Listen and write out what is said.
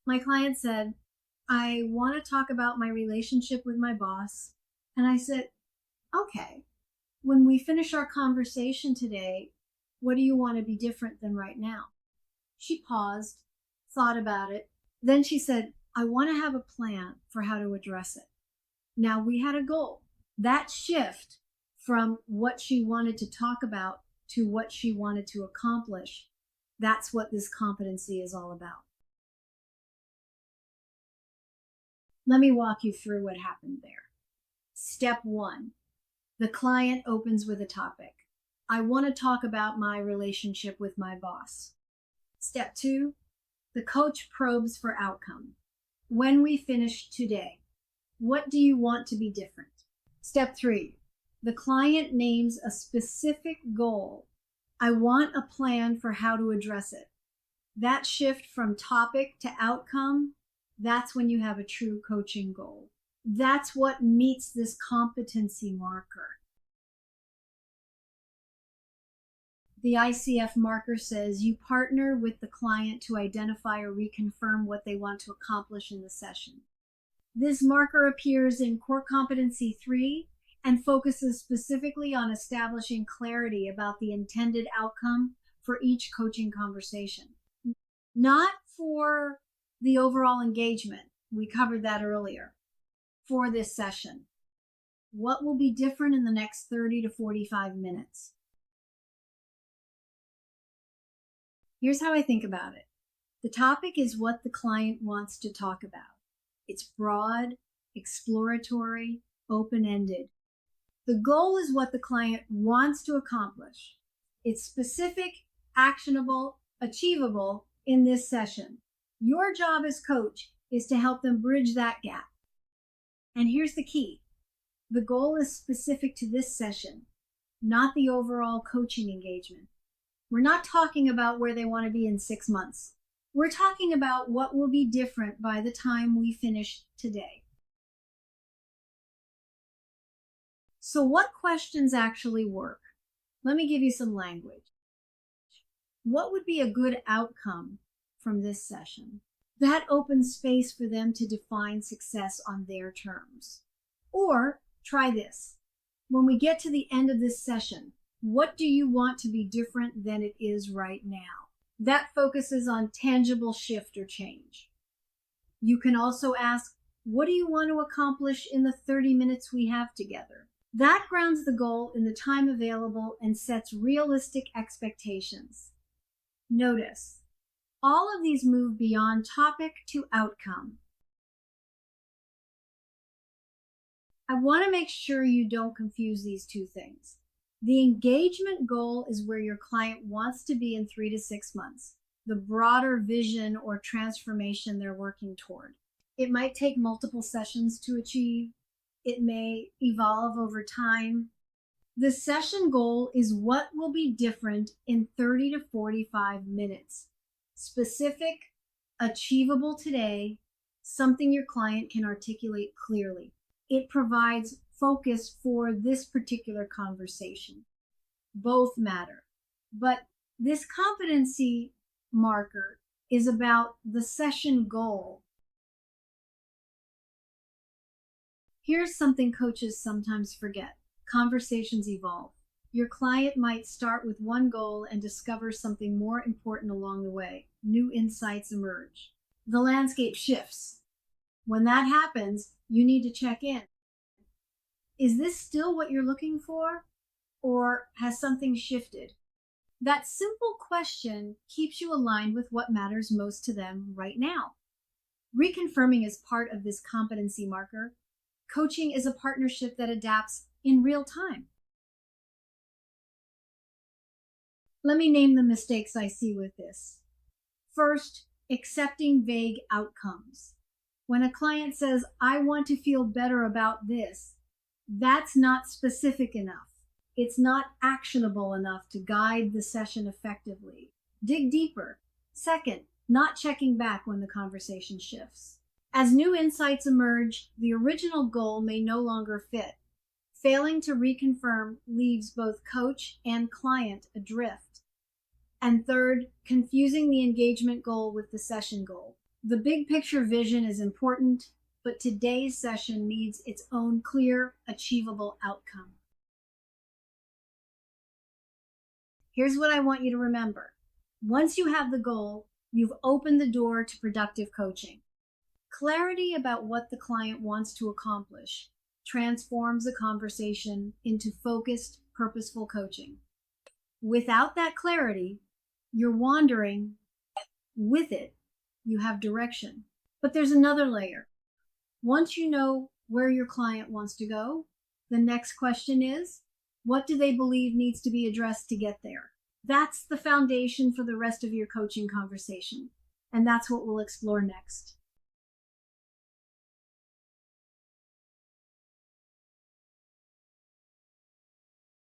My client said, I want to talk about my relationship with my boss. And I said, okay, when we finish our conversation today, what do you want to be different than right now? She paused, thought about it. Then she said, I want to have a plan for how to address it. Now we had a goal. That shift from what she wanted to talk about to what she wanted to accomplish, that's what this competency is all about. Let me walk you through what happened there. Step 1, the client opens with a topic. I want to talk about my relationship with my boss. Step 2, the coach probes for outcome. When we finish today, what do you want to be different? Step 3, the client names a specific goal. I want a plan for how to address it. That shift from topic to outcome, that's when you have a true coaching goal. That's what meets this competency marker. The ICF marker says you partner with the client to identify or reconfirm what they want to accomplish in the session. This marker appears in Core Competency 3 and focuses specifically on establishing clarity about the intended outcome for each coaching conversation. Not for the overall engagement. We covered that earlier. For this session, what will be different in the next 30 to 45 minutes? Here's how I think about it. The topic is what the client wants to talk about. It's broad, exploratory, open-ended. The goal is what the client wants to accomplish. It's specific, actionable, achievable in this session. Your job as coach is to help them bridge that gap. And here's the key. The goal is specific to this session, not the overall coaching engagement. We're not talking about where they want to be in 6 months. We're talking about what will be different by the time we finish today. So what questions actually work? Let me give you some language. What would be a good outcome from this session? That opens space for them to define success on their terms. Or try this. When we get to the end of this session, what do you want to be different than it is right now? That focuses on tangible shift or change. You can also ask, what do you want to accomplish in the 30 minutes we have together? That grounds the goal in the time available and sets realistic expectations. Notice, all of these move beyond topic to outcome. I want to make sure you don't confuse these two things. The engagement goal is where your client wants to be in 3 to 6 months, the broader vision or transformation they're working toward. It might take multiple sessions to achieve. It may evolve over time. The session goal is what will be different in 30 to 45 minutes. Specific, achievable today, something your client can articulate clearly. It provides focus for this particular conversation. Both matter. But this competency marker is about the session goal. Here's something coaches sometimes forget. Conversations evolve. Your client might start with one goal and discover something more important along the way. New insights emerge. The landscape shifts. When that happens, you need to check in. Is this still what you're looking for? Or has something shifted? That simple question keeps you aligned with what matters most to them right now. Reconfirming is part of this competency marker. Coaching is a partnership that adapts in real time. Let me name the mistakes I see with this. First, accepting vague outcomes. When a client says, I want to feel better about this, that's not specific enough. It's not actionable enough to guide the session effectively. Dig deeper. Second, not checking back when the conversation shifts. As new insights emerge, the original goal may no longer fit. Failing to reconfirm leaves both coach and client adrift. And third, confusing the engagement goal with the session goal. The big picture vision is important, but today's session needs its own clear, achievable outcome. Here's what I want you to remember. Once you have the goal, you've opened the door to productive coaching. Clarity about what the client wants to accomplish transforms the conversation into focused, purposeful coaching. Without that clarity, you're wandering. With it, you have direction. But there's another layer. Once you know where your client wants to go, the next question is, what do they believe needs to be addressed to get there? That's the foundation for the rest of your coaching conversation. And that's what we'll explore next.